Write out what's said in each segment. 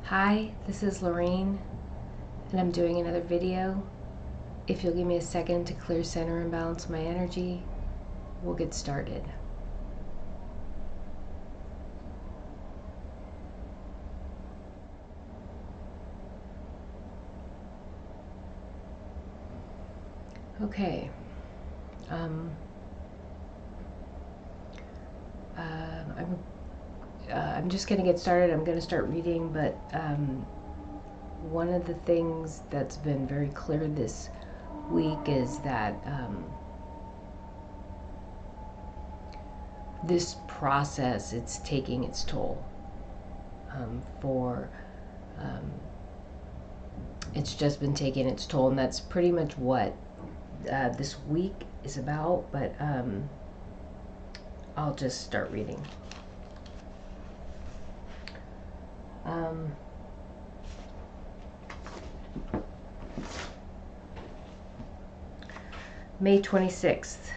Hi, this is Lorraine, and I'm doing another video. If you'll give me a second to clear, center, and balance my energy, we'll get started. Okay. I'm just going to get started. I'm going to start reading, but one of the things that's been very clear this week is that this process, it's taking its toll it's just been taking its toll, and that's pretty much what this week is about, but I'll just start reading. May 26th,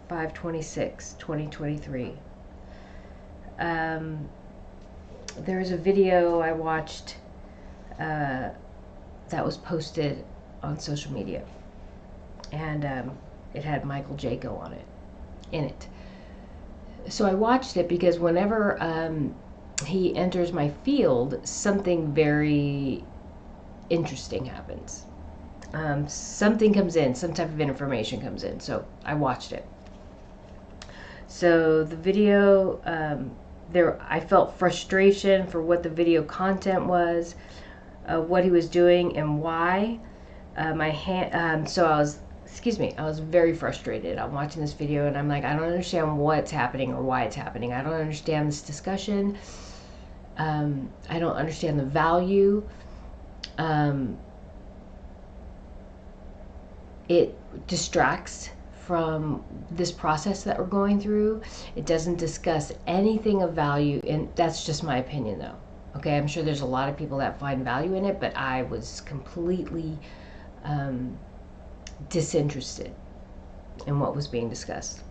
5/26/2023. There was a video I watched that was posted on social media, and it had Michael Jaco in it. So I watched it because whenever he enters my field, something very interesting happens. Something comes in, some type of information comes in, so I watched it. So the video, I felt frustration for what the video content was, what he was doing, and why. So I was very frustrated. I'm watching this video and I'm like, I don't understand what's happening or why it's happening. I don't understand this discussion. I don't understand the value. It distracts from this process that we're going through. It doesn't discuss anything of value, and that's just my opinion though. Okay, I'm sure there's a lot of people that find value in it, but I was completely disinterested in what was being discussed.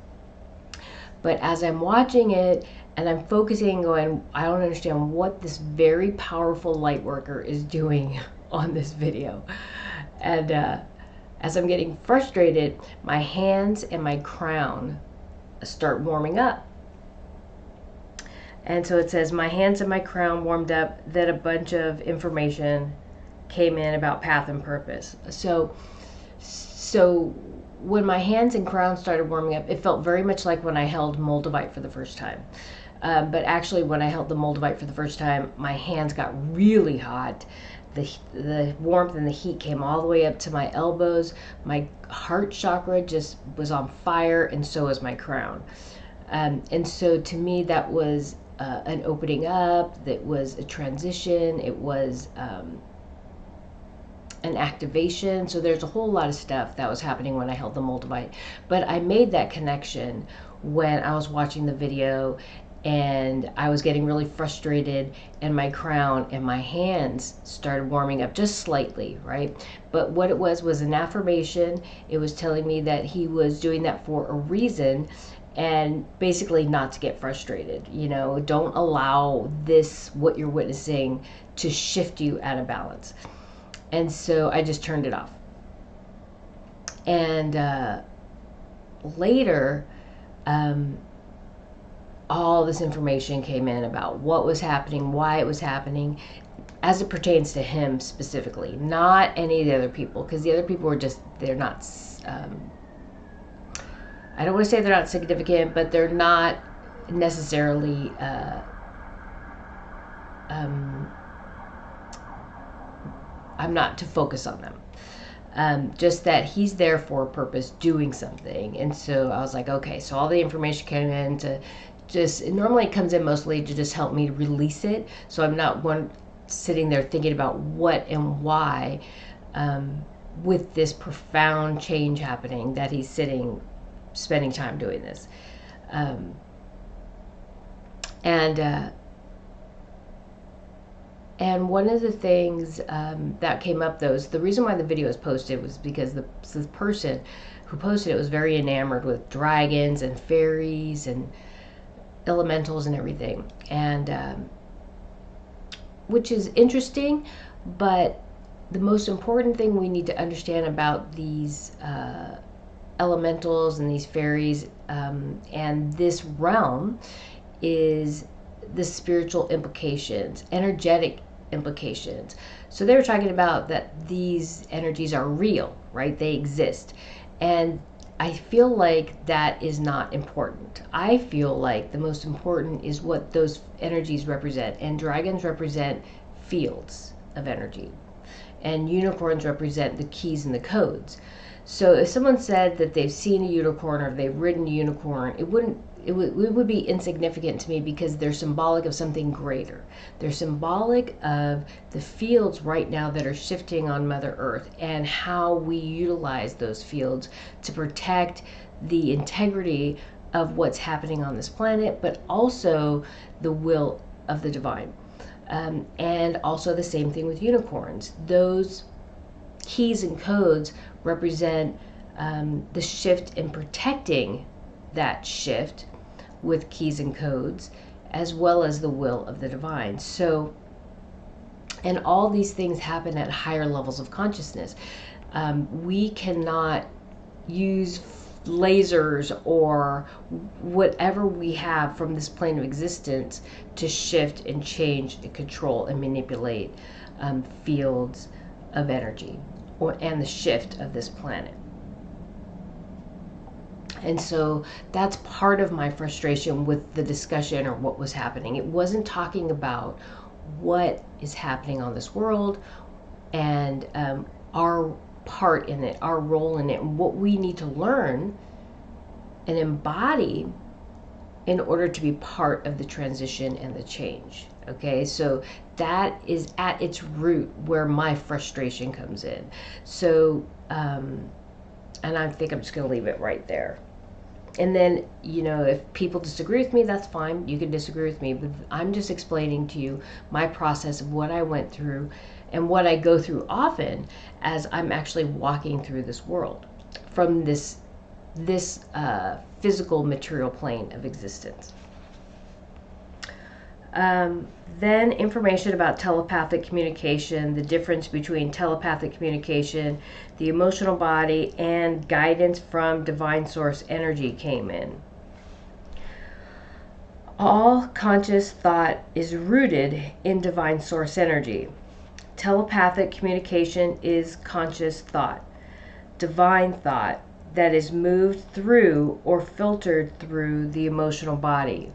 But as I'm watching it and I'm focusing, going, I don't understand what this very powerful light worker is doing on this video. And as I'm getting frustrated, my hands and my crown start warming up. And so it says, my hands and my crown warmed up, then a bunch of information came in about path and purpose. So when my hands and crown started warming up, it felt very much like when I held Moldavite for the first time. But actually, when I held the Moldavite for the first time, my hands got really hot. The warmth and the heat came all the way up to my elbows. My heart chakra just was on fire, and so was my crown. And so to me, that was an opening up. That was a transition. It was an activation. So there's a whole lot of stuff that was happening when I held the Moldavite. But I made that connection when I was watching the video, and I was getting really frustrated, and my crown and my hands started warming up just slightly, right? But what it was an affirmation. It was telling me that he was doing that for a reason, and basically not to get frustrated. You know, don't allow this, what you're witnessing, to shift you out of balance. And so I just turned it off. And later, all this information came in about what was happening, why it was happening, as it pertains to him specifically, not any of the other people, because the other people were just, they're not, I don't want to say they're not significant, but they're not necessarily, I'm not to focus on them. Just that he's there for a purpose, doing something. And so I was like, okay, so all the information came in to just, normally it comes in mostly to just help me release it, so I'm not sitting there thinking about what and why, with this profound change happening, that he's spending time doing this. And one of the things that came up, though, is the reason why the video was posted was because the person who posted it was very enamored with dragons and fairies and elementals and everything. And which is interesting, but the most important thing we need to understand about these elementals and these fairies and this realm is the spiritual implications, energetic implications. So they were talking about that these energies are real, right? They exist. And I feel like that is not important. I feel like the most important is what those energies represent. And dragons represent fields of energy, and unicorns represent the keys and the codes. So if someone said that they've seen a unicorn or they've ridden a unicorn, it would be insignificant to me, because they're symbolic of something greater. They're symbolic of the fields right now that are shifting on Mother Earth, and how we utilize those fields to protect the integrity of what's happening on this planet, but also the will of the divine. And also the same thing with unicorns. Those keys and codes represent the shift in protecting that shift with keys and codes, as well as the will of the divine. So, and all these things happen at higher levels of consciousness. We cannot use lasers or whatever we have from this plane of existence to shift and change and control and manipulate fields of energy and the shift of this planet. And so that's part of my frustration with the discussion or what was happening. It wasn't talking about what is happening on this world and our part in it, our role in it, and what we need to learn and embody in order to be part of the transition and the change. Okay, so that is at its root where my frustration comes in. So, and I think I'm just going to leave it right there. And then, if people disagree with me, that's fine. You can disagree with me, but I'm just explaining to you my process of what I went through and what I go through often as I'm actually walking through this world from this physical material plane of existence. Then information about telepathic communication, the difference between telepathic communication, the emotional body, and guidance from divine source energy came in. All conscious thought is rooted in divine source energy. Telepathic communication is conscious thought, divine thought that is moved through or filtered through the emotional body.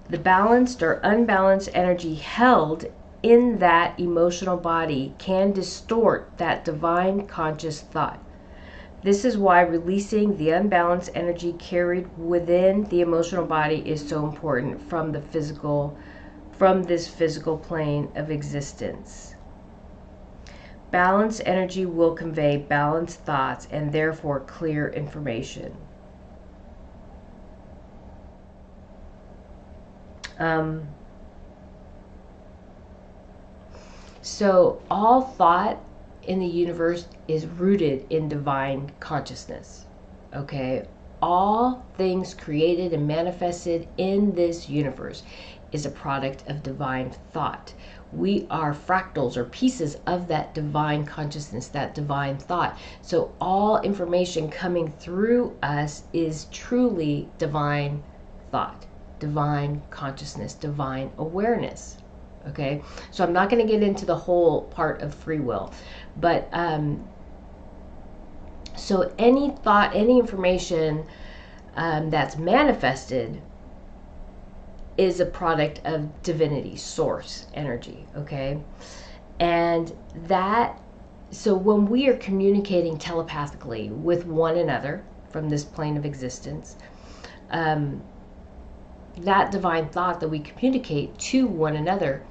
The balanced or unbalanced energy held in that emotional body can distort that divine conscious thought. This is why releasing the unbalanced energy carried within the emotional body is so important from this physical plane of existence. Balanced energy will convey balanced thoughts and therefore clear information. So all thought in the universe is rooted in divine consciousness. Okay? All things created and manifested in this universe is a product of divine thought. We are fractals or pieces of that divine consciousness, that divine thought. So all information coming through us is truly divine thought, divine consciousness, divine awareness. Okay, so I'm not going to get into the whole part of free will, but so any thought, any information that's manifested is a product of divinity, source energy. Okay, and that, so when we are communicating telepathically with one another from this plane of existence, that divine thought that we communicate to one another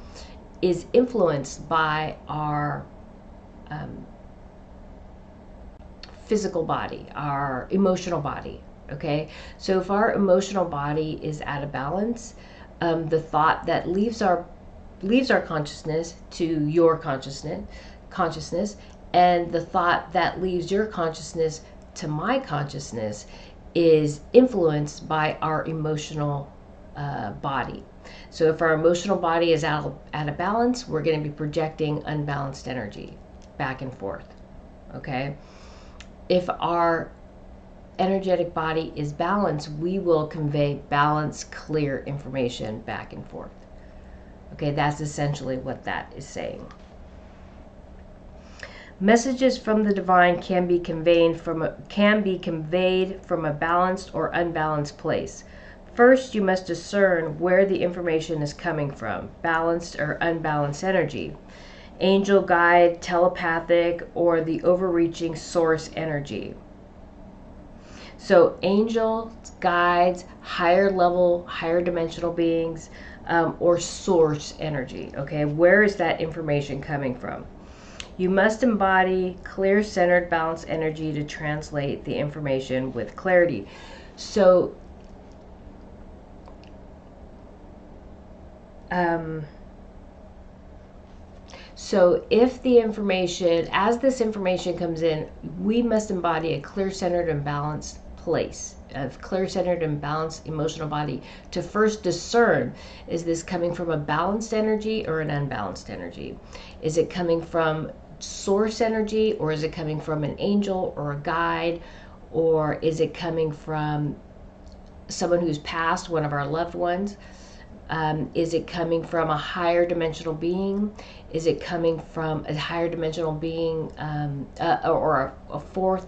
is influenced by our physical body, our emotional body. Okay, so if our emotional body is out of balance, the thought that leaves our consciousness to your consciousness, and the thought that leaves your consciousness to my consciousness is influenced by our emotional body. So if our emotional body is out of balance, we're going to be projecting unbalanced energy back and forth. Okay? If our energetic body is balanced, we will convey balanced, clear information back and forth. Okay, that's essentially what that is saying. Messages from the divine can be conveyed from a balanced or unbalanced place. First, you must discern where the information is coming from, balanced or unbalanced energy, angel guide, telepathic, or the overreaching source energy. So angels, guides, higher level, higher dimensional beings, or source energy. Okay, where is that information coming from? You must embody clear, centered, balanced energy to translate the information with clarity. So, if the information, as this information comes in, we must embody a clear, centered, and balanced place, a clear, centered, and balanced emotional body to first discern, is this coming from a balanced energy or an unbalanced energy? Is it coming from source energy, or is it coming from an angel or a guide, or is it coming from someone who's passed, one of our loved ones? Is it coming from a higher dimensional being? Is it coming from a higher dimensional being, or a fourth,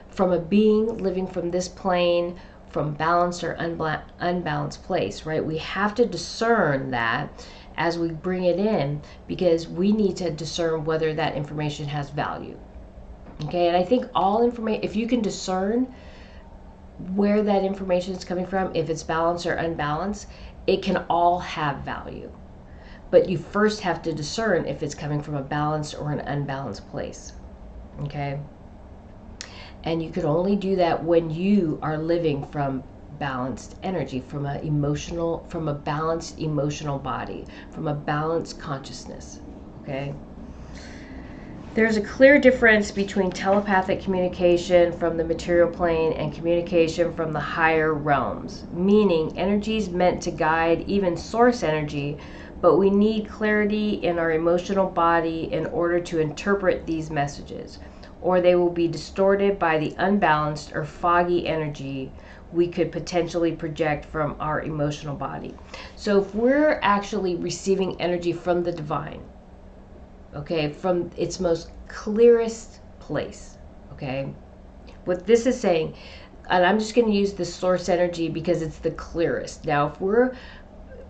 from a being living from this plane, from balanced or unbalanced place, right? We have to discern that as we bring it in, because we need to discern whether that information has value. Okay, and I think all information, if you can discern where that information is coming from, if it's balanced or unbalanced, it can all have value. But you first have to discern if it's coming from a balanced or an unbalanced place. Okay? And you can only do that when you are living from balanced energy, from a balanced emotional body, from a balanced consciousness. Okay? There's a clear difference between telepathic communication from the material plane and communication from the higher realms, meaning energies meant to guide even source energy, but we need clarity in our emotional body in order to interpret these messages, or they will be distorted by the unbalanced or foggy energy we could potentially project from our emotional body. So if we're actually receiving energy from the divine, okay, from its most clearest place, okay, what this is saying, and I'm just going to use the source energy because it's the clearest. Now, if we're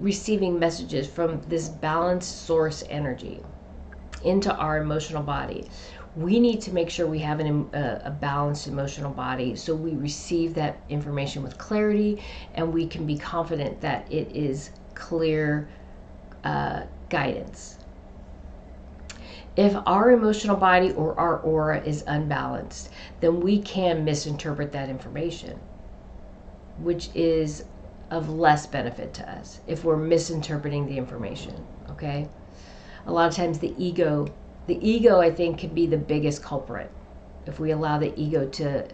receiving messages from this balanced source energy into our emotional body, we need to make sure we have a balanced emotional body so we receive that information with clarity and we can be confident that it is clear guidance. If our emotional body or our aura is unbalanced, then we can misinterpret that information, which is of less benefit to us if we're misinterpreting the information, okay? A lot of times the ego, I think, can be the biggest culprit if we allow the ego to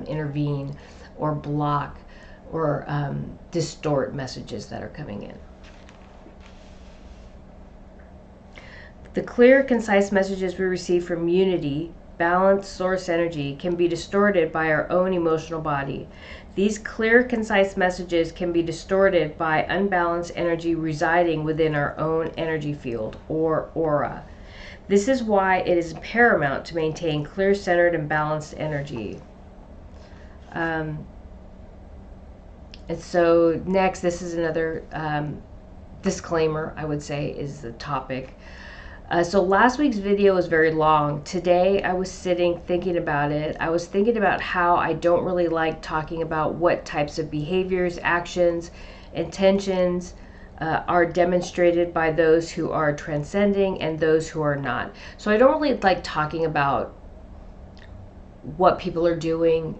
intervene or block or distort messages that are coming in. The clear, concise messages we receive from unity, balanced source energy, can be distorted by our own emotional body. These clear, concise messages can be distorted by unbalanced energy residing within our own energy field or aura. This is why it is paramount to maintain clear, centered, and balanced energy. And so next, this is another disclaimer, I would say, is the topic. So last week's video was very long. Today I was sitting thinking about it. I was thinking about how I don't really like talking about what types of behaviors, actions, intentions are demonstrated by those who are transcending and those who are not. So I don't really like talking about what people are doing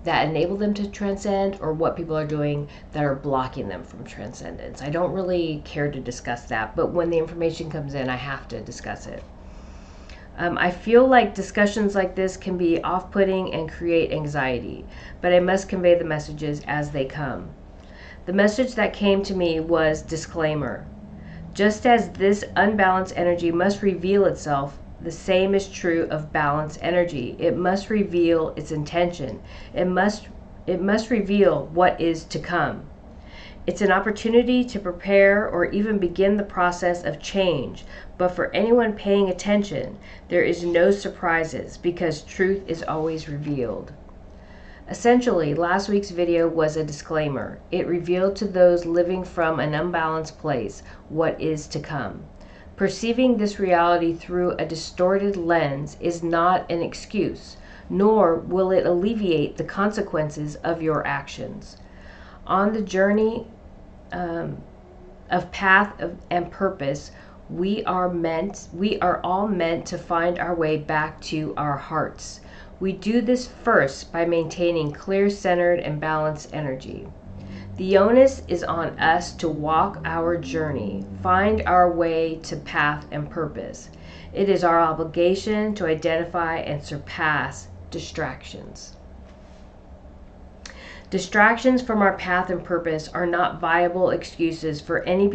that enable them to transcend, or what people are doing that are blocking them from transcendence. I don't really care to discuss that, but when the information comes in, I have to discuss it. I feel like discussions like this can be off-putting and create anxiety, but I must convey the messages as they come. The message that came to me was disclaimer. Just as this unbalanced energy must reveal itself, the same is true of balanced energy. It must reveal its intention. It must reveal what is to come. It's an opportunity to prepare or even begin the process of change. But for anyone paying attention, there is no surprises because truth is always revealed. Essentially, last week's video was a disclaimer. It revealed to those living from an unbalanced place what is to come. Perceiving this reality through a distorted lens is not an excuse, nor will it alleviate the consequences of your actions. On the journey of path and purpose, we are all meant to find our way back to our hearts. We do this first by maintaining clear, centered, and balanced energy. The onus is on us to walk our journey, find our way to path and purpose. It is our obligation to identify and surpass distractions. Distractions from our path and purpose are not viable excuses for any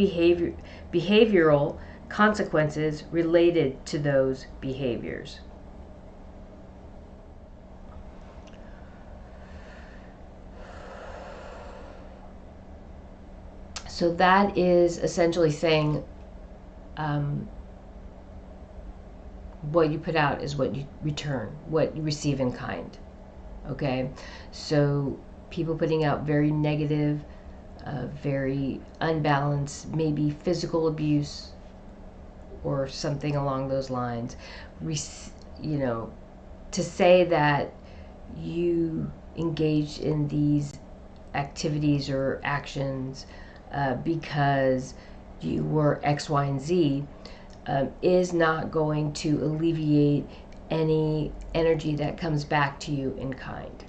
behavioral consequences related to those behaviors. So that is essentially saying what you put out is what you return, what you receive in kind. Okay? So people putting out very negative, very unbalanced, maybe physical abuse or something along those lines, to say that you engaged in these activities or actions because you were X, Y, and Z is not going to alleviate any energy that comes back to you in kind.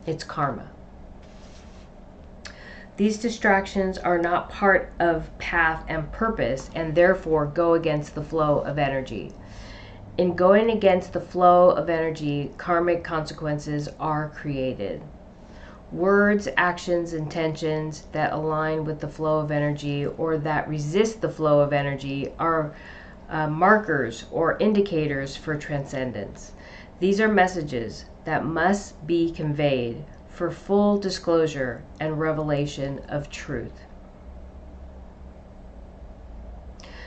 It's karma. These distractions are not part of path and purpose and therefore go against the flow of energy. In going against the flow of energy, karmic consequences are created. Words, actions, intentions that align with the flow of energy or that resist the flow of energy are markers or indicators for transcendence. These are messages that must be conveyed for full disclosure and revelation of truth.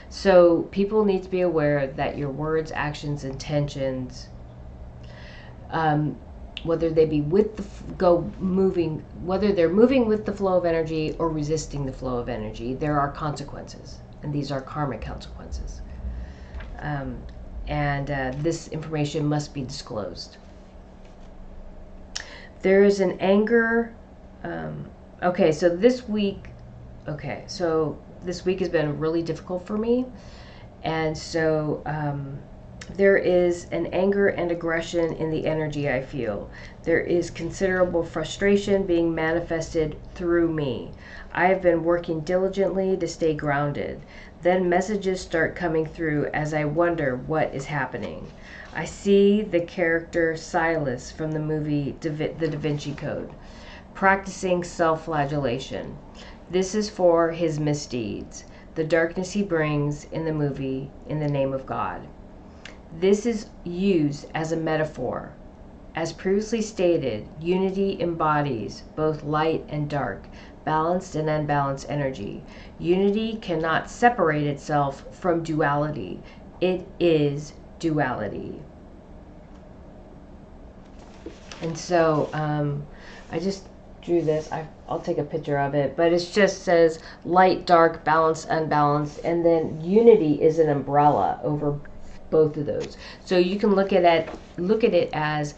So people need to be aware that your words, actions, intentions, whether they be whether they're moving with the flow of energy or resisting the flow of energy, there are consequences, and these are karmic consequences. This information must be disclosed. There is an anger. So this week has been really difficult for me, and so there is an anger and aggression in the energy I feel. There is considerable frustration being manifested through me. I have been working diligently to stay grounded. Then messages start coming through as I wonder what is happening. I see the character Silas from the movie The Divinity Code, practicing self-flagellation. This is for his misdeeds, the darkness he brings in the movie in the name of God. This is used as a metaphor. As previously stated, unity embodies both light and dark, balanced and unbalanced energy. Unity cannot separate itself from duality. It is duality. And so I just drew this. I'll take a picture of it, but it just says light, dark, balanced, unbalanced, and then unity is an umbrella over both of those. So you can look at it as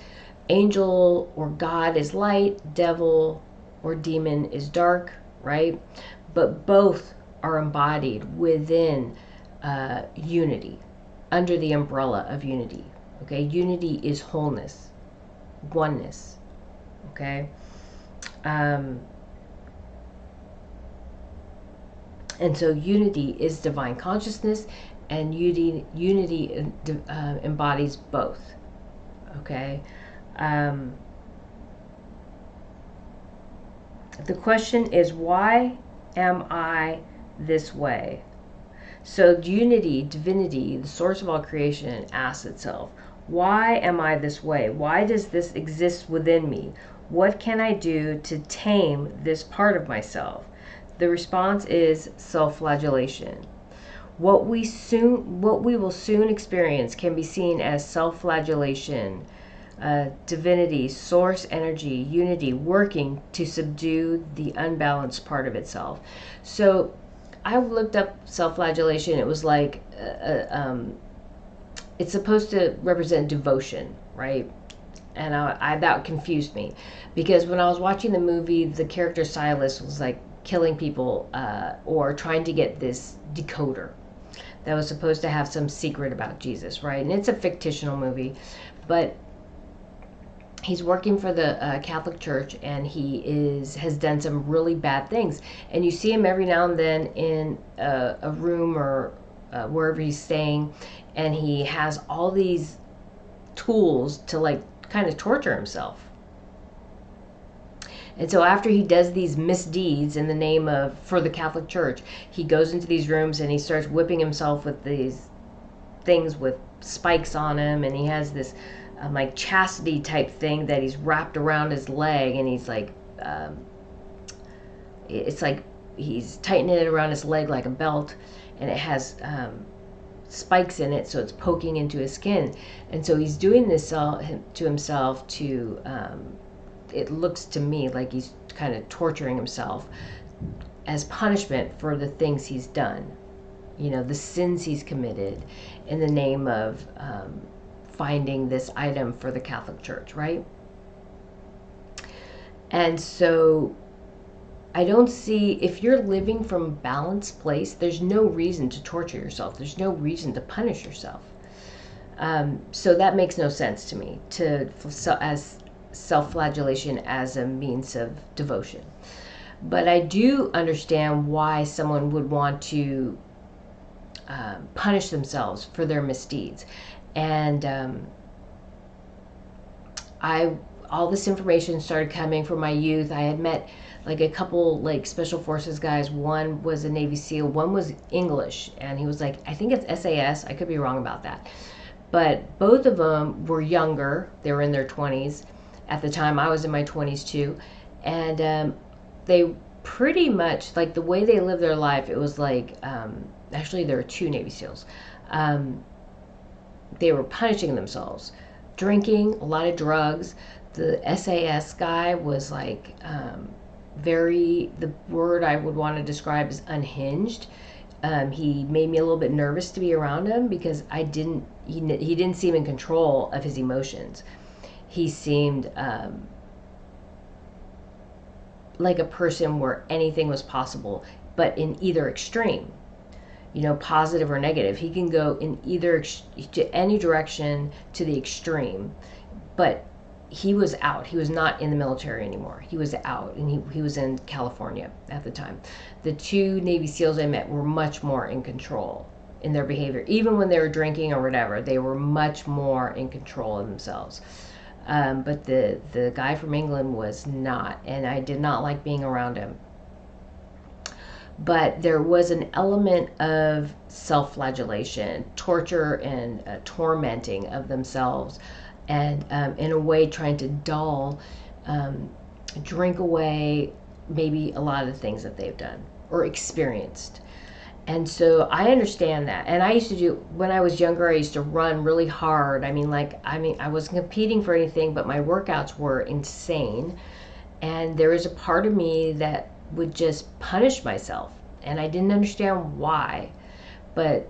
angel or God is light, devil or demon is dark, right? But both are embodied within unity, under the umbrella of unity. Okay, unity is wholeness, oneness. Okay, and so unity is divine consciousness, and unity embodies both. Okay, The question is, why am I this way? So unity, divinity, the source of all creation, asks itself, why am I this way? Why does this exist within me? What can I do to tame this part of myself? The response is self-flagellation. What we will soon experience can be seen as self-flagellation, divinity, source energy, unity, working to subdue the unbalanced part of itself. So I looked up self-flagellation. It was like, it's supposed to represent devotion, right? And that confused me, because when I was watching the movie, the character Silas was like killing people or trying to get this decoder that was supposed to have some secret about Jesus, right? And it's a fictional movie, but he's working for the Catholic Church, and he has done some really bad things. And you see him every now and then in a room or wherever he's staying, and he has all these tools to like kind of torture himself. And so after he does these misdeeds in the name of, for the Catholic Church, he goes into these rooms and he starts whipping himself with these things with spikes on him, and he has this like chastity type thing that he's wrapped around his leg, and he's like, it's like he's tightening it around his leg like a belt, and it has spikes in it, so it's poking into his skin. And so he's doing this to himself to, it looks to me like he's kind of torturing himself as punishment for the things he's done, you know, the sins he's committed in the name of finding this item for the Catholic Church, right? And so I don't see, if you're living from a balanced place, there's no reason to torture yourself. There's no reason to punish yourself. So that makes no sense to me, as self-flagellation as a means of devotion. But I do understand why someone would want to punish themselves for their misdeeds. And all this information started coming from my youth. I had met like a couple like special forces guys. One was a Navy SEAL, one was English, and he was like, I think it's SAS, I could be wrong about that, but both of them were younger. They were in their 20s at the time. I was in my 20s too, and they pretty much, like, the way they lived their life, it was like, actually there were two Navy SEALs. They were punishing themselves, drinking, a lot of drugs. The SAS guy was like the word I would want to describe is unhinged. He made me a little bit nervous to be around him, because he didn't seem in control of his emotions. He seemed like a person where anything was possible, but in either extreme, you know, positive or negative. He can go in either to any direction to the extreme. But he was out. He was not in the military anymore. He was out, and he was in California at the time. The two Navy SEALs I met were much more in control in their behavior. Even when they were drinking or whatever, they were much more in control of themselves. But the guy from England was not, and I did not like being around him. But there was an element of self-flagellation, torture, and tormenting of themselves, and in a way trying to dull, drink away maybe a lot of the things that they've done or experienced. And so I understand that. And I used to do, when I was younger, I used to run really hard. I wasn't competing for anything, but my workouts were insane. And there was a part of me that would just punish myself, and I didn't understand why. But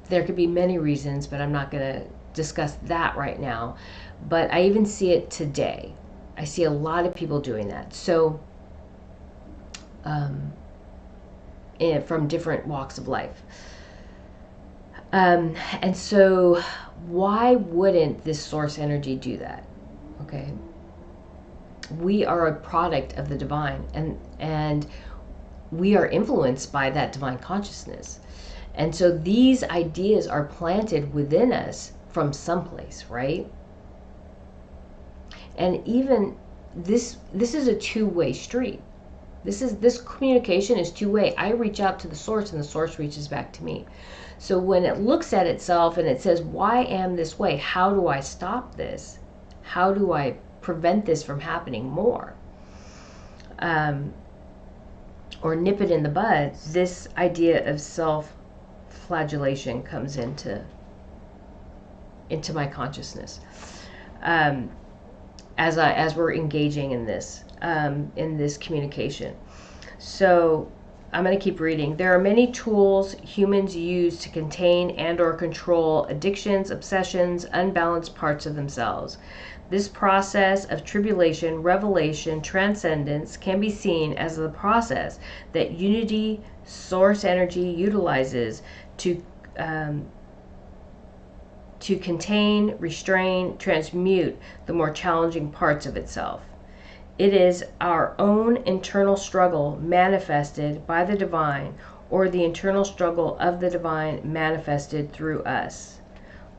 there could be many reasons, but I'm not going to discuss that right now. But I even see it today. I see a lot of people doing that. So from different walks of life. And so why wouldn't this source energy do that? Okay. We are a product of the divine, and we are influenced by that divine consciousness. And so these ideas are planted within us from someplace, right? And even this is a two-way street. This communication is two-way. I reach out to the source and the source reaches back to me. So when it looks at itself and it says, why am this way? How do I stop this? How do I prevent this from happening more? Or nip it in the bud, this idea of self-flagellation comes into my consciousness. As we're engaging in this communication. So I'm going to keep reading. There are many tools humans use to contain and or control addictions, obsessions, unbalanced parts of themselves. This process of tribulation, revelation, transcendence can be seen as the process that unity source energy utilizes to contain, restrain, transmute the more challenging parts of itself. It is our own internal struggle manifested by the divine, or the internal struggle of the divine manifested through us.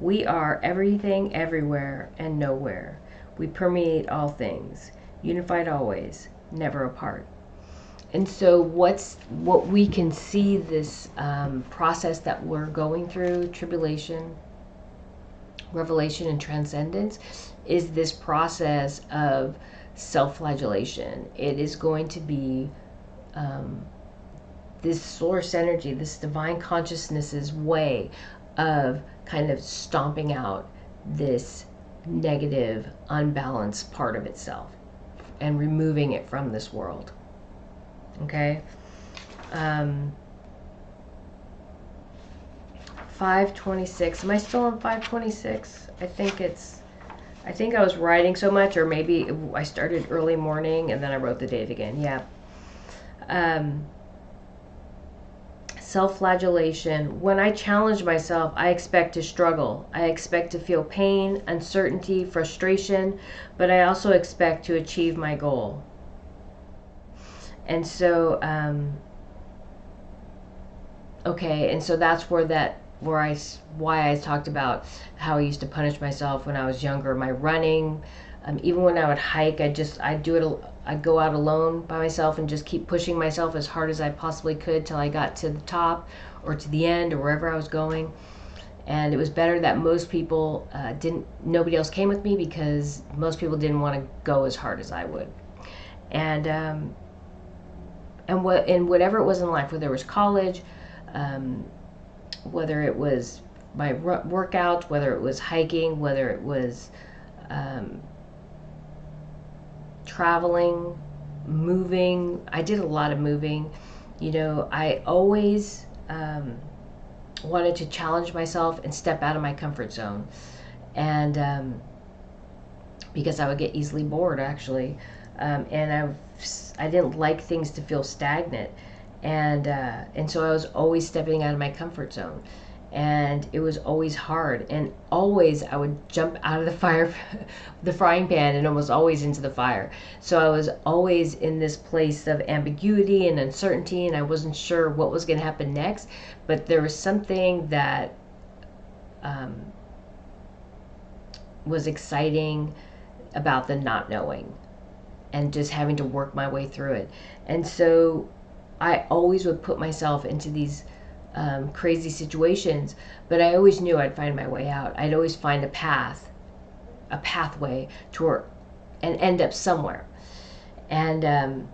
We are everything, everywhere, and nowhere. We permeate all things, unified always, never apart. And so what we can see this process that we're going through, tribulation, revelation, and transcendence, is this process of self-flagellation. It is going to be this source energy, this divine consciousness's way of kind of stomping out this negative, unbalanced part of itself and removing it from this world. Okay? 526. Am I still on 526? I think I was writing so much, or maybe I started early morning and then I wrote the date again. Yeah. Self-flagellation. When I challenge myself, I expect to struggle. I expect to feel pain, uncertainty, frustration, but I also expect to achieve my goal. And so, okay, and so that's why I talked about how I used to punish myself when I was younger. My running, even when I would hike, I'd go out alone by myself and just keep pushing myself as hard as I possibly could till I got to the top or to the end or wherever I was going. And it was better that most people nobody else came with me, because most people didn't want to go as hard as I would. And whatever it was in life, whether it was college, whether it was my workout, whether it was hiking, whether it was traveling, moving. I did a lot of moving. You know, I always wanted to challenge myself and step out of my comfort zone. And because I would get easily bored, actually. And I didn't like things to feel stagnant. And so I was always stepping out of my comfort zone. And it was always hard, and always I would jump out of the frying pan, and almost always into the fire. So I was always in this place of ambiguity and uncertainty, and I wasn't sure what was going to happen next. But there was something that was exciting about the not knowing, and just having to work my way through it. And so I always would put myself into these crazy situations, but I always knew I'd find my way out. I'd always find a pathway to and end up somewhere. And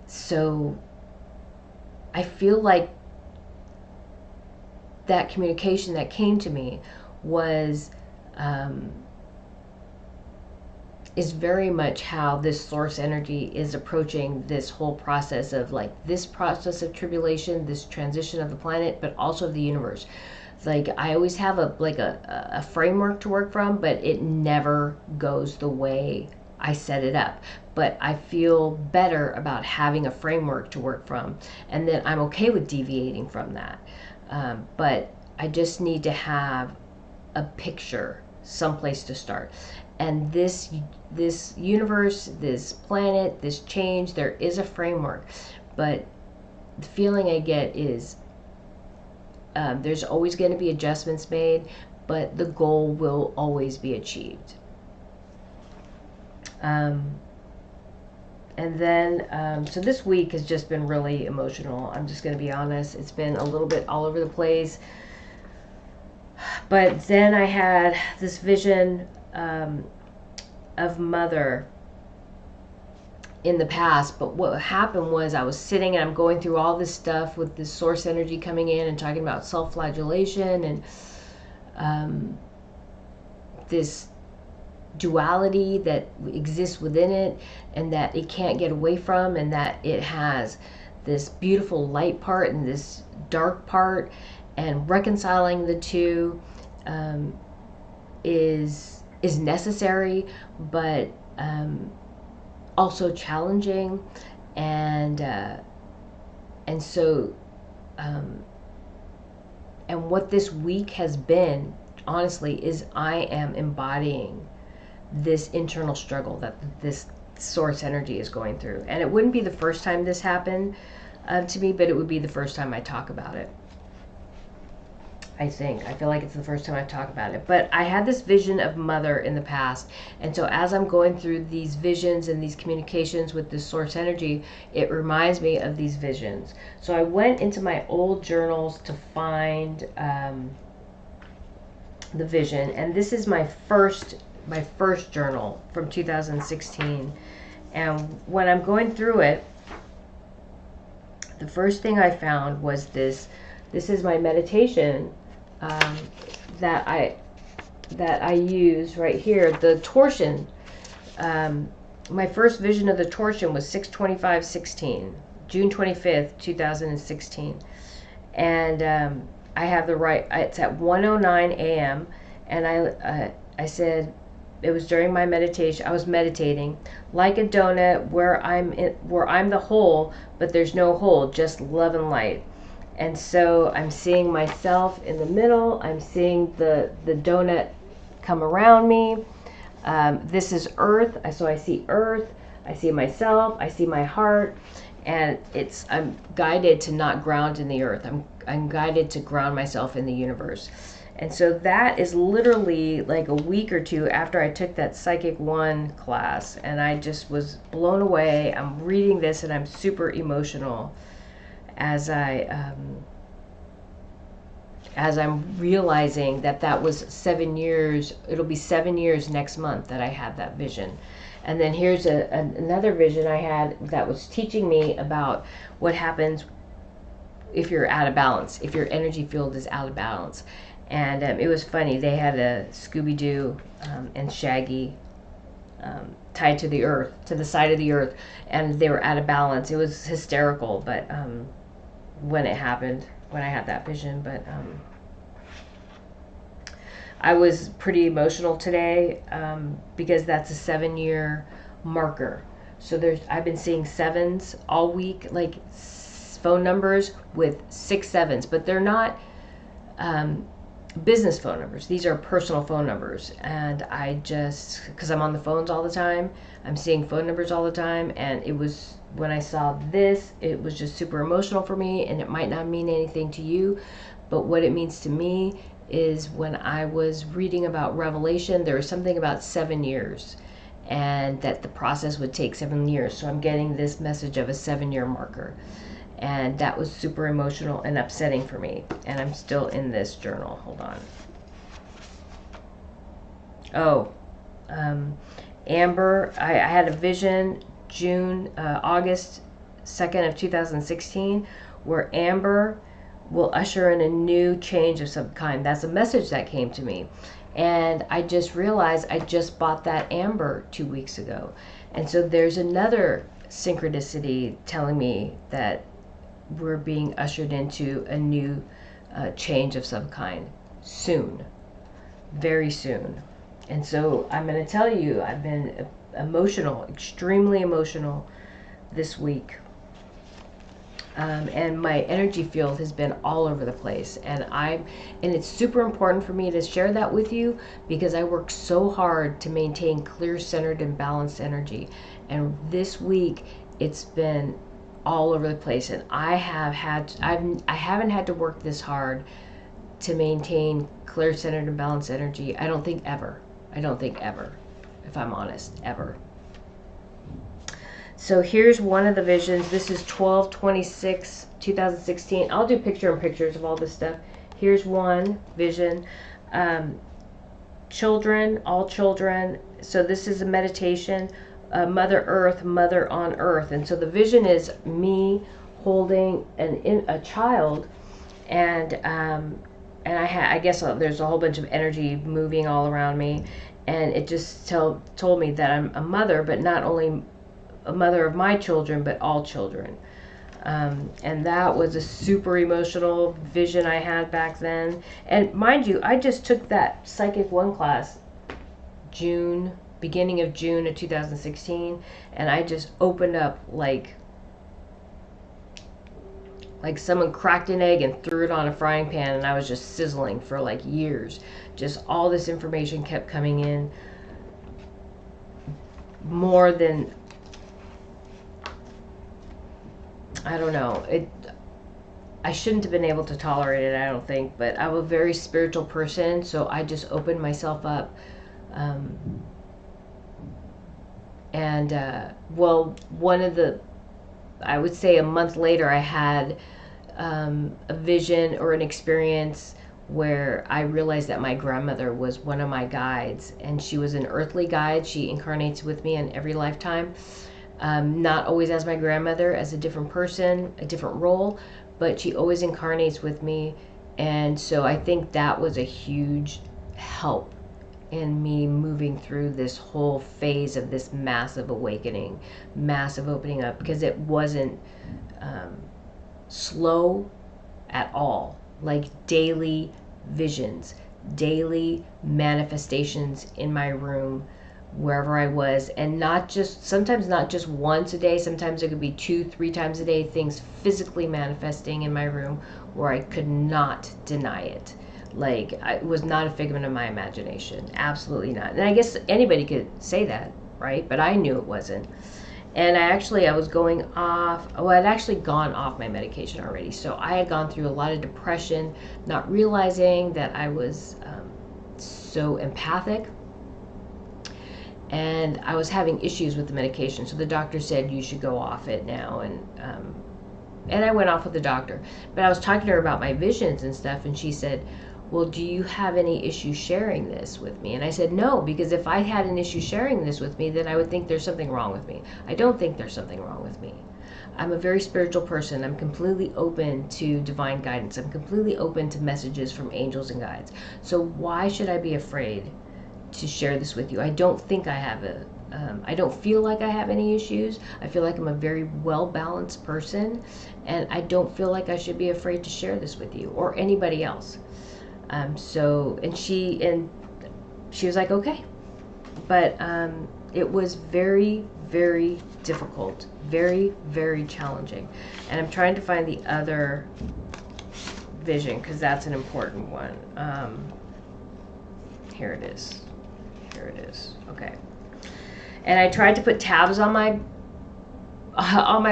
so I feel like that communication that came to me was is very much how this source energy is approaching this whole process of, like, this process of tribulation, this transition of the planet, but also of the universe. It's like I always have a framework to work from, but it never goes the way I set it up. But I feel better about having a framework to work from, and then I'm okay with deviating from that. But I just need to have a picture, someplace to start. And this universe, this planet, this change, there is a framework. But the feeling I get is there's always going to be adjustments made, but the goal will always be achieved. And then, so this week has just been really emotional. I'm just going to be honest. It's been a little bit all over the place. But then I had this vision of Mother in the past. But what happened was I was sitting and I'm going through all this stuff with this source energy coming in and talking about self-flagellation and this duality that exists within it and that it can't get away from, and that it has this beautiful light part and this dark part, and reconciling the two is necessary, but also challenging, and so and what this week has been, honestly, is I am embodying this internal struggle that this source energy is going through. And it wouldn't be the first time this happened to me, but it would be the first time I talk about it. I feel like it's the first time I talk about it. But I had this vision of Mother in the past, and so as I'm going through these visions and these communications with this source energy, it reminds me of these visions. So I went into my old journals to find the vision, and this is my first journal from 2016. And when I'm going through it, the first thing I found was this is my meditation that I use right here, the torsion. My first vision of the torsion was 6/25/16, June 25th, 2016. And I have the right, it's at 1:09 a.m. and I said, it was during my meditation, I was meditating, like a donut where I'm the hole, but there's no hole, just love and light. And so I'm seeing myself in the middle. I'm seeing the donut come around me. This is Earth, so I see Earth, I see myself, I see my heart, and I'm guided to not ground in the Earth. I'm guided to ground myself in the universe. And so that is literally like a week or two after I took that Psychic 1 class, and I just was blown away. I'm reading this and I'm super emotional as I'm realizing that was 7 years. It'll be 7 years next month that I had that vision. And then here's another vision I had that was teaching me about what happens if you're out of balance, if your energy field is out of balance. And it was funny. They had a Scooby-Doo and Shaggy tied to the earth, to the side of the earth, and they were out of balance. It was hysterical, but when it happened, when I had that vision. But I was pretty emotional today because that's a 7-year marker. So I've been seeing sevens all week, like phone numbers with 6 sevens, but they're not business phone numbers. These are personal phone numbers, and I just, because I'm on the phones all the time, I'm seeing phone numbers all the time, and it was, when I saw this, it was just super emotional for me. And it might not mean anything to you, but what it means to me is when I was reading about Revelation, there was something about 7 years, and that the process would take 7 years. So I'm getting this message of a 7-year marker. And that was super emotional and upsetting for me. And I'm still in this journal. Hold on. Oh, Amber, I had a vision August 2nd of 2016, where Amber will usher in a new change of some kind. That's a message that came to me. And I just realized I just bought that Amber 2 weeks ago. And so there's another synchronicity telling me that we're being ushered into a new change of some kind soon, very soon. And so I'm going to tell you, I've been emotional, extremely emotional this week. And my energy field has been all over the place. And it's super important for me to share that with you, because I work so hard to maintain clear, centered, and balanced energy. And this week, it's been all over the place, and I haven't had to work this hard to maintain clear, centered, and balanced energy. I don't think ever, if I'm honest, ever. So here's one of the visions. This is 12/26/2016. I'll do pictures of all this stuff. Here's one vision. Children, all children. So this is a meditation. Mother Earth, Mother on Earth. And so the vision is me holding a child, and I guess there's a whole bunch of energy moving all around me, and it just told me that I'm a mother, but not only a mother of my children, but all children. And that was a super emotional vision I had back then. And mind you, I just took that Psychic 1 class beginning of June of 2016, and I just opened up like someone cracked an egg and threw it on a frying pan, and I was just sizzling for like years. Just all this information kept coming in, more than, I don't know, I shouldn't have been able to tolerate it, I don't think, but I'm a very spiritual person, so I just opened myself up. I would say a month later, I had a vision or an experience where I realized that my grandmother was one of my guides, and she was an earthly guide. She incarnates with me in every lifetime. Not always as my grandmother, as a different person, a different role, but she always incarnates with me. And so I think that was a huge help in me moving through this whole phase of this massive awakening, massive opening up, because it wasn't slow at all. Like daily visions, daily manifestations in my room, wherever I was, and sometimes not just once a day, sometimes it could be 2-3 times a day, things physically manifesting in my room where I could not deny it. Like, it was not a figment of my imagination. Absolutely not. And I guess anybody could say that, right? But I knew it wasn't. And I was going off, I'd actually gone off my medication already. So I had gone through a lot of depression, not realizing that I was so empathic. And I was having issues with the medication. So the doctor said, you should go off it now. And I went off with the doctor. But I was talking to her about my visions and stuff, and she said, well, do you have any issue sharing this with me? And I said, no, because if I had an issue sharing this with me, then I would think there's something wrong with me. I don't think there's something wrong with me. I'm a very spiritual person. I'm completely open to divine guidance. I'm completely open to messages from angels and guides. So why should I be afraid to share this with you? I don't think I have I don't feel like I have any issues. I feel like I'm a very well-balanced person, and I don't feel like I should be afraid to share this with you or anybody else. She was like, okay. But it was very, very difficult, very, very challenging. And I'm trying to find the other vision, because that's an important one. Here it is. Here it is. Okay. And I tried to put tabs on my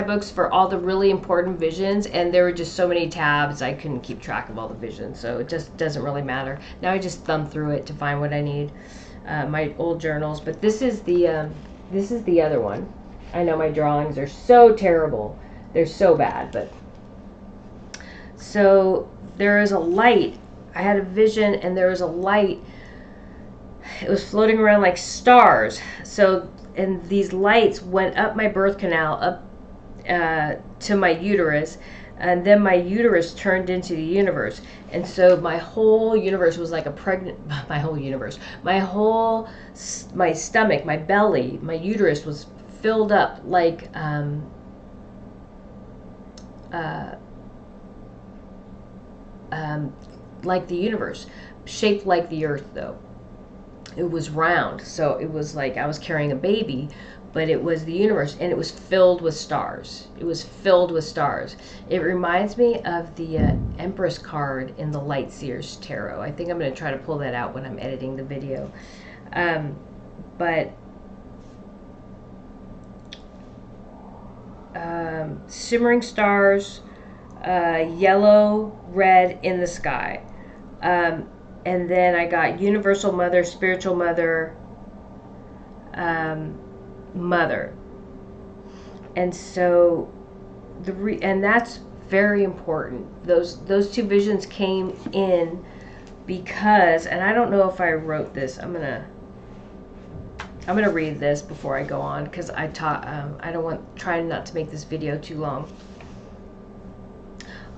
books for all the really important visions, and there were just so many tabs I couldn't keep track of all the visions, so it just doesn't really matter. Now I just thumb through it to find what I need. My old journals, but this is the other one. I know my drawings are so terrible. They're so bad, but so there is a light. I had a vision, and there was a light. It was floating around like stars. So, and these lights went up my birth canal, up to my uterus, and then my uterus turned into the universe. And so my whole universe was like my stomach, my belly, my uterus was filled up like the universe, shaped like the earth though. It was round, so it was like I was carrying a baby, but it was the universe, and it was filled with stars. It was filled with stars. It reminds me of the Empress card in the Light Seers Tarot. I think I'm going to try to pull that out when I'm editing the video. Shimmering stars, yellow, red in the sky. And then I got Universal Mother, Spiritual Mother, Mother. And so and that's very important. Those two visions came in because, and I don't know if I wrote this. I'm gonna read this before I go on, because I don't try not to make this video too long.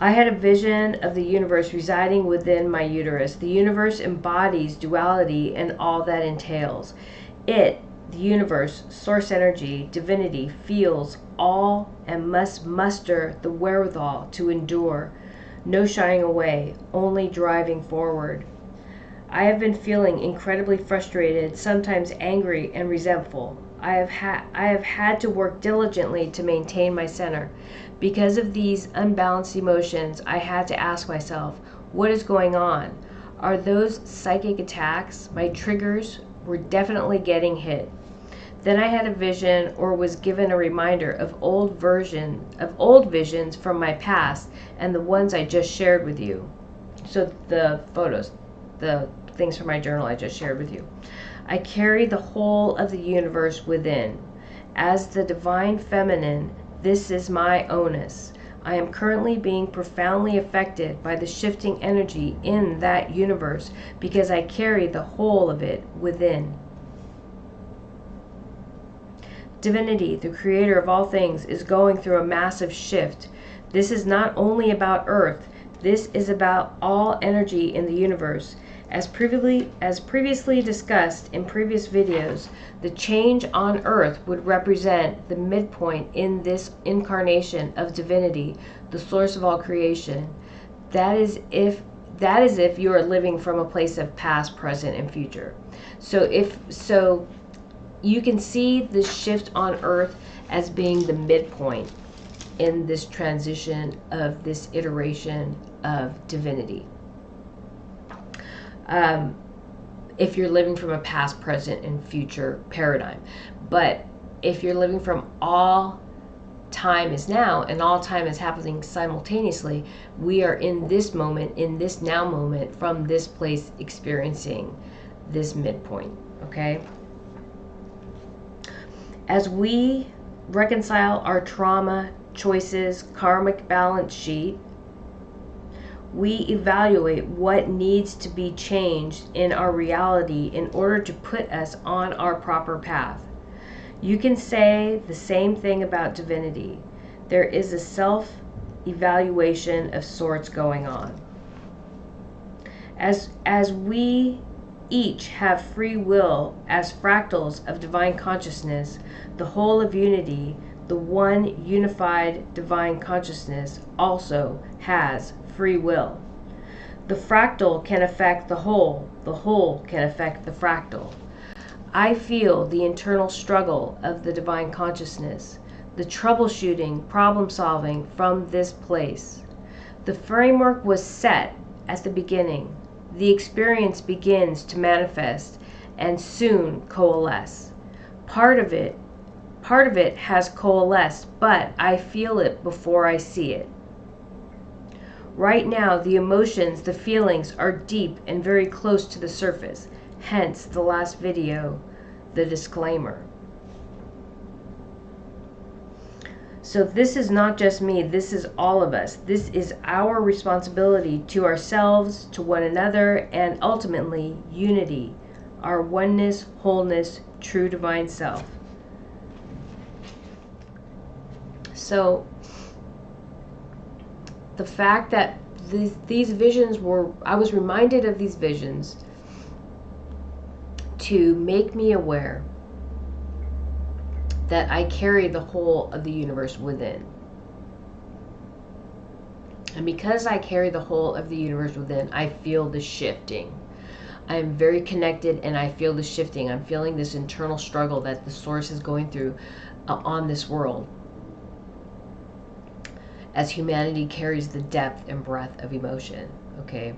I had a vision of the universe residing within my uterus. The universe embodies duality and all that entails. It, the universe, source energy, divinity, feels all and must muster the wherewithal to endure. No shying away, only driving forward. I have been feeling incredibly frustrated, sometimes angry and resentful. I have had to work diligently to maintain my center. Because of these unbalanced emotions, I had to ask myself, what is going on? Are those psychic attacks? My triggers were definitely getting hit. Then I had a vision, or was given a reminder of old visions from my past and the ones I just shared with you. So the photos, the things from my journal I just shared with you. I carry the whole of the universe within. As the divine feminine, this is my onus. I am currently being profoundly affected by the shifting energy in that universe because I carry the whole of it within. Divinity, the creator of all things, is going through a massive shift. This is not only about Earth, this is about all energy in the universe. As previously discussed in previous videos, the change on Earth would represent the midpoint in this incarnation of divinity, the source of all creation. That is if you are living from a place of past, present, and future. So you can see the shift on Earth as being the midpoint in this transition of this iteration of divinity. If you're living from a past, present, and future paradigm. But if you're living from all time is now and all time is happening simultaneously, we are in this moment, in this now moment, from this place experiencing this midpoint, okay? As we reconcile our trauma, choices, karmic balance sheet, we evaluate what needs to be changed in our reality in order to put us on our proper path. You can say the same thing about divinity. There is a self-evaluation of sorts going on. As we each have free will as fractals of divine consciousness, the whole of unity, the one unified divine consciousness, also has free will. The fractal can affect the whole can affect the fractal. I feel the internal struggle of the divine consciousness, the troubleshooting, problem solving from this place. The framework was set at the beginning. The experience begins to manifest and soon coalesce. Part of it has coalesced, but I feel it before I see it. Right now, the emotions, the feelings are deep and very close to the surface. Hence, the last video, the disclaimer. So this is not just me, this is all of us. This is our responsibility to ourselves, to one another, and ultimately, unity, our oneness, wholeness, true divine self. So, the fact that these visions were, I was reminded of these visions to make me aware that I carry the whole of the universe within. And because I carry the whole of the universe within, I feel the shifting. I am very connected and I feel the shifting. I'm feeling this internal struggle that the source is going through on this world, as humanity carries the depth and breadth of emotion, okay?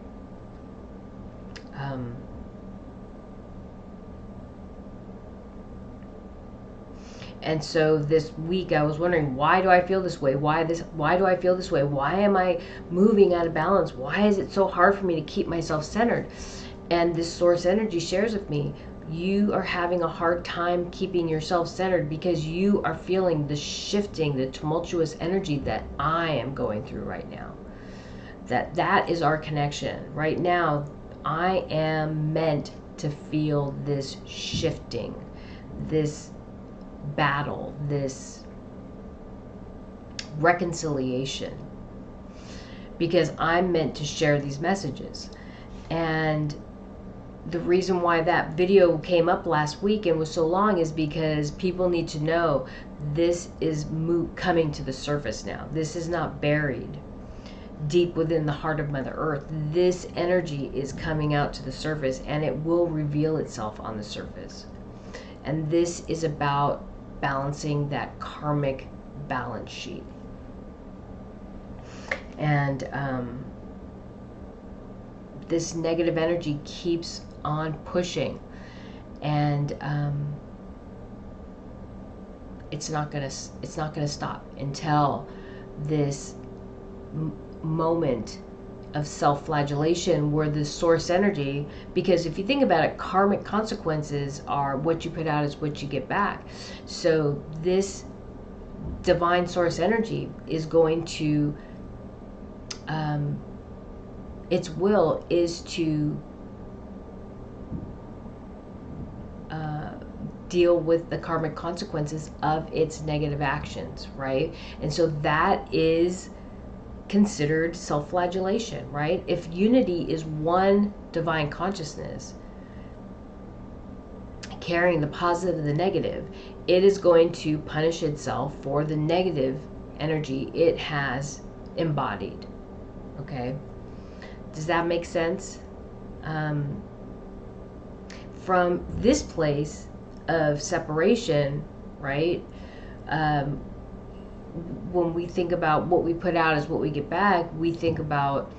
And so this week I was wondering, why do I feel this way? Why do I feel this way? Why am I moving out of balance? Why is it so hard for me to keep myself centered? And this source energy shares with me, You are having a hard time keeping yourself centered because you are feeling the shifting, the tumultuous energy that I am going through right now. That is our connection. Right now, I am meant to feel this shifting, this battle, this reconciliation, because I'm meant to share these messages. And the reason why that video came up last week and was so long is because people need to know this is coming to the surface now. This is not buried deep within the heart of Mother Earth. This energy is coming out to the surface, and it will reveal itself on the surface. And this is about balancing that karmic balance sheet. And this negative energy keeps on pushing, and it's not gonna stop until this moment of self-flagellation where the source energy, because if you think about it, karmic consequences are what you put out is what you get back. So this divine source energy is going to its will is to deal with the karmic consequences of its negative actions, right? And so that is considered self-flagellation, right? If unity is one divine consciousness carrying the positive and the negative, it is going to punish itself for the negative energy it has embodied. Okay, does that make sense? From this place of separation, right? When we think about what we put out is what we get back, we think about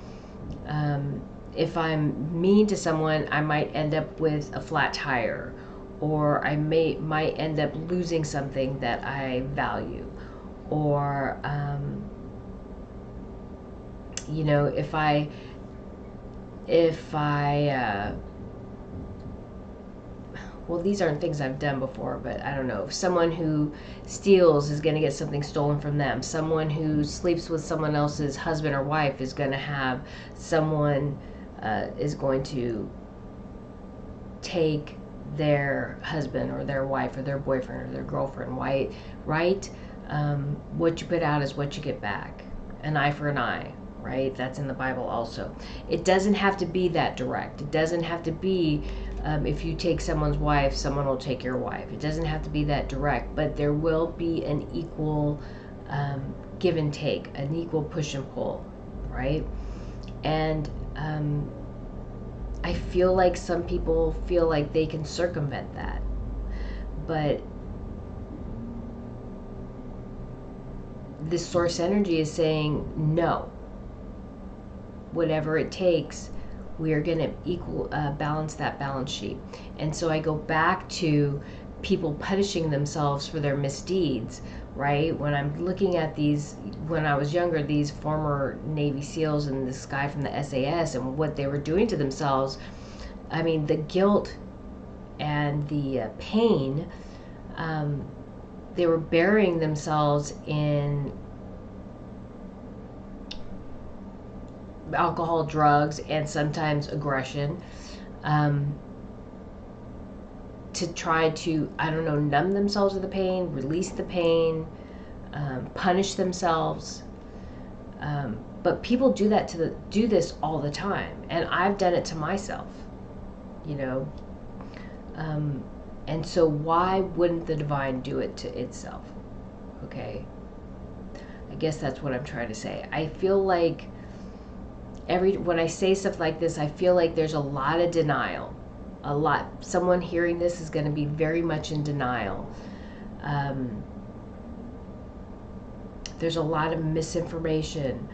if I'm mean to someone, I might end up with a flat tire, or I might end up losing something that I value, or you know, if I well, these aren't things I've done before, but I don't know. If someone who steals is going to get something stolen from them. Someone who sleeps with someone else's husband or wife is going to have someone is going to take their husband or their wife or their boyfriend or their girlfriend, right? What you put out is what you get back. An eye for an eye, right? That's in the Bible also. It doesn't have to be that direct. It doesn't have to be if you take someone's wife, someone will take your wife. It doesn't have to be that direct, but there will be an equal give and take, an equal push and pull, right? And I feel like some people feel like they can circumvent that, but this source energy is saying no. Whatever it takes, we are going to balance that balance sheet. And so I go back to people punishing themselves for their misdeeds, right? When I'm looking at these, when I was younger, these former Navy SEALs and this guy from the SAS and what they were doing to themselves, I mean, the guilt and the pain, they were burying themselves in alcohol, drugs, and sometimes aggression, to try to, I don't know, numb themselves of the pain, release the pain, punish themselves. But people do that do this all the time, and I've done it to myself, you know. And so why wouldn't the divine do it to itself? Okay, I guess that's what I'm trying to say. I feel like when I say stuff like this, I feel like there's a lot of denial. Someone hearing this is going to be very much in denial. There's a lot of misinformation.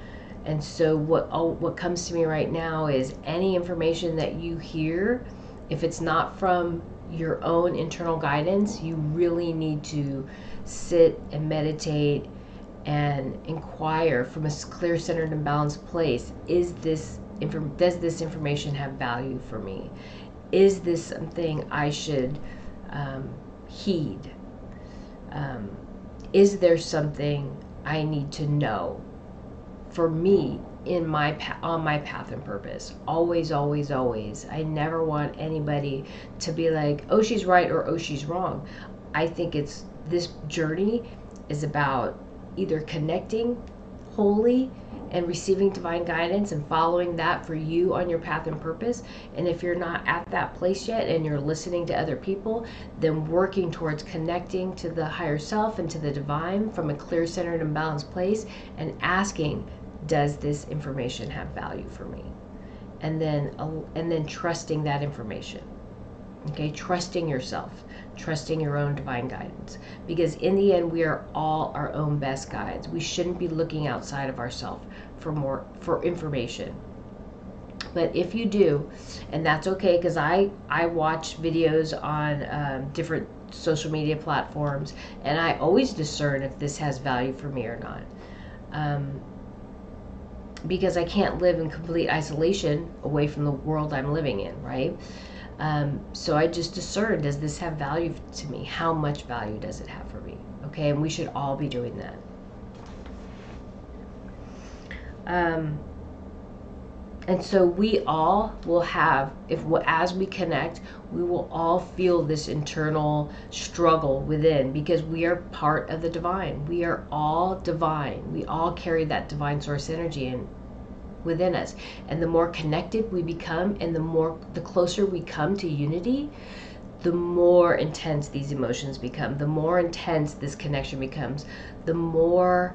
And so what comes to me right now is any information that you hear, if it's not from your own internal guidance, you really need to sit and meditate and inquire from a clear, centered, and balanced place. Does this information have value for me? is this something I should heed? Is there something I need to know for me in my on my path and purpose? Always, always, always. I never want anybody to be like, oh, she's right, or oh, she's wrong. I think it's, this journey is about either connecting wholly and receiving divine guidance and following that for you on your path and purpose. And if you're not at that place yet and you're listening to other people, then working towards connecting to the higher self and to the divine from a clear, centered, and balanced place, and asking, does this information have value for me? And then trusting that information. Okay, trusting yourself, trusting your own divine guidance, because in the end we are all our own best guides. We shouldn't be looking outside of ourselves for information. But if you do, and that's okay, because I watch videos on different social media platforms, and I always discern if this has value for me or not, because I can't live in complete isolation away from the world I'm living in, right? So I just discern, does this have value to me? How much value does it have for me? Okay, and we should all be doing that. And so we all will have, as we connect, we will all feel this internal struggle within, because we are part of the divine. We are all divine. We all carry that divine source energy within us. And the more connected we become, and the closer we come to unity, the more intense these emotions become, the more intense this connection becomes, the more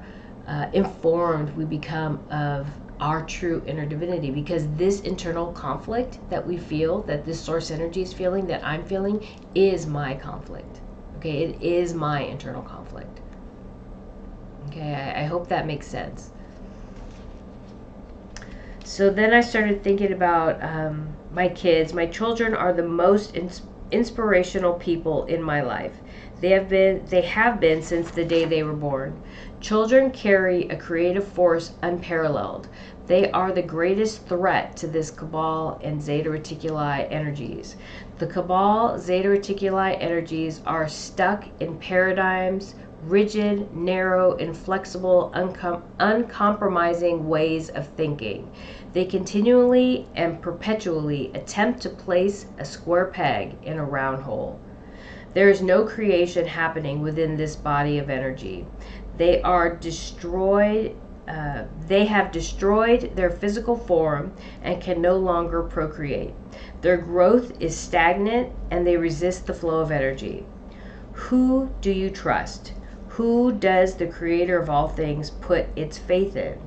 informed we become of our true inner divinity. Because this internal conflict that we feel, that this source energy is feeling, that I'm feeling, is my conflict. Okay, it is my internal conflict. Okay, I hope that makes sense. So then I started thinking about my kids. My children are the most inspirational people in my life. They have been since the day they were born. Children carry a creative force unparalleled. They are the greatest threat to this Cabal and Zeta Reticuli energies. The Cabal Zeta Reticuli energies are stuck in paradigms, rigid, narrow, inflexible, uncompromising ways of thinking. They continually and perpetually attempt to place a square peg in a round hole. There is no creation happening within this body of energy. They are destroyed. They have destroyed their physical form and can no longer procreate. Their growth is stagnant and they resist the flow of energy. Who do you trust? Who does the Creator of all things put its faith in?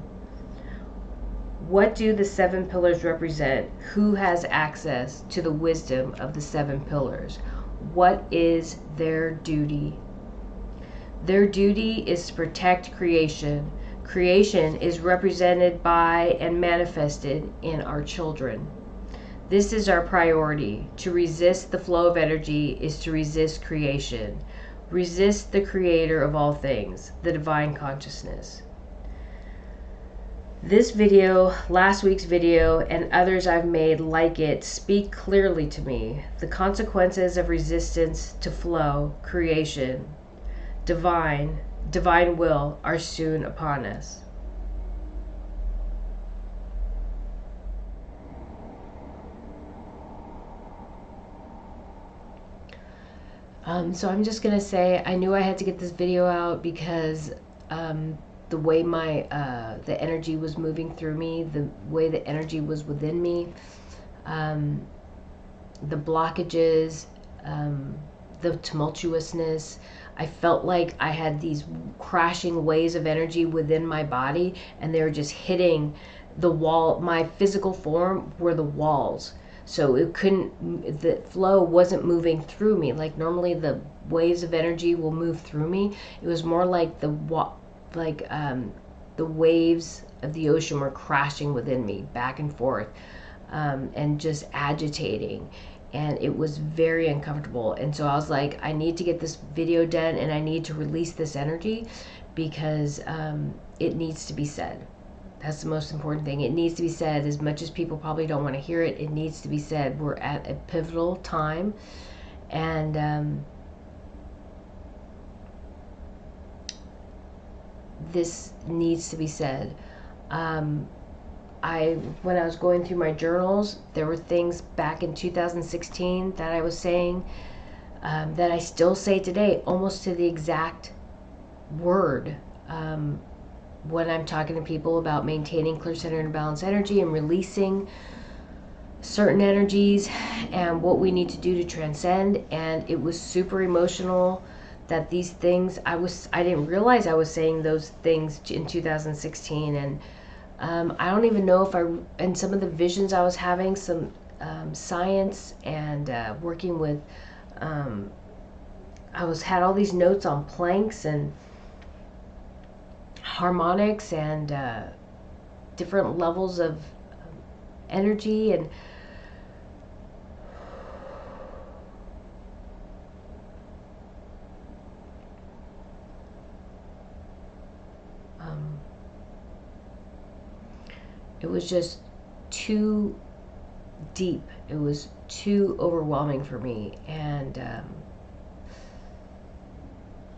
What do the 7 pillars represent? Who has access to the wisdom of the 7 pillars? What is their duty? Their duty is to protect creation. Creation is represented by and manifested in our children. This is our priority. To resist the flow of energy is to resist creation. Resist the Creator of all things, the divine consciousness. This video, last week's video, and others I've made like it speak clearly to me. The consequences of resistance to flow, creation, divine will are soon upon us. So I'm just gonna say, I knew I had to get this video out because the way the energy was moving through me, the way the energy was within me, the blockages, the tumultuousness. I felt like I had these crashing waves of energy within my body, and they were just hitting the wall. My physical form were the walls. So the flow wasn't moving through me. Like normally the waves of energy will move through me. It was more like the waves of the ocean were crashing within me, back and forth, and just agitating. And it was very uncomfortable. And so I was like, I need to get this video done, and I need to release this energy because it needs to be said. That's the most important thing. It needs to be said. As much as people probably don't want to hear it, it needs to be said. We're at a pivotal time, and this needs to be said. When I was going through my journals, there were things back in 2016 that I was saying that I still say today, almost to the exact word. When I'm talking to people about maintaining clear, centered, and balanced energy and releasing certain energies and what we need to do to transcend. And it was super emotional that these things, I didn't realize I was saying those things in 2016. And I don't even know if and some of the visions I was having, some science and working with, had all these notes on planks and harmonics and different levels of energy, and it was just too deep. It was too overwhelming for me, and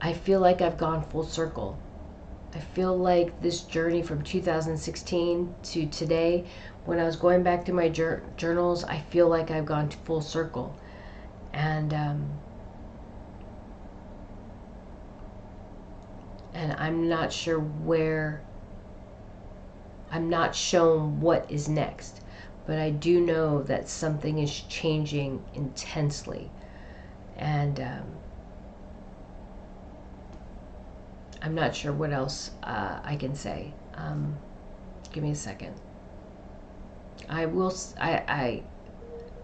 I feel like I've gone full circle. I feel like this journey from 2016 to today, when I was going back to my journals, I feel like I've gone full circle. And I'm not sure where, I'm not shown what is next, but I do know that something is changing intensely. And I'm not sure what else I can say. Give me a second.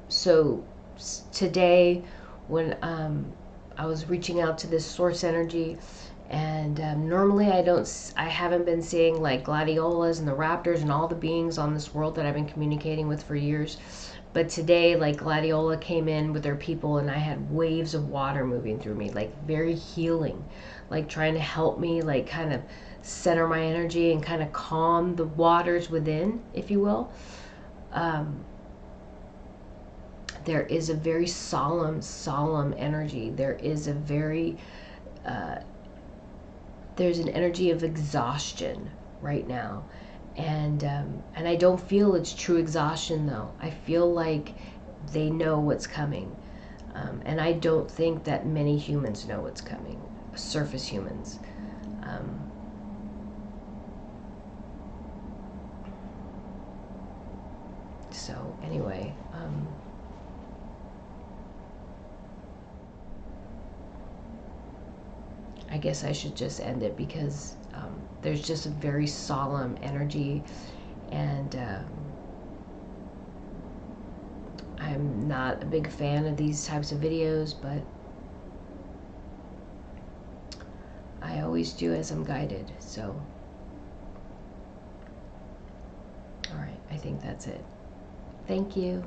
So today, when I was reaching out to this source energy, and normally I haven't been seeing like gladiolas and the raptors and all the beings on this world that I've been communicating with for years. But today, like, gladiola came in with their people, and I had waves of water moving through me, like very healing, like trying to help me, like kind of center my energy and kind of calm the waters within, if you will. There is a very solemn energy. There is a very there's an energy of exhaustion right now, and I don't feel it's true exhaustion though. I feel like they know what's coming, and I don't think that many humans know what's coming, surface humans. So anyway, I guess I should just end it, because there's just a very solemn energy, and I'm not a big fan of these types of videos, but I always do as I'm guided. So, all right, I think that's it. Thank you.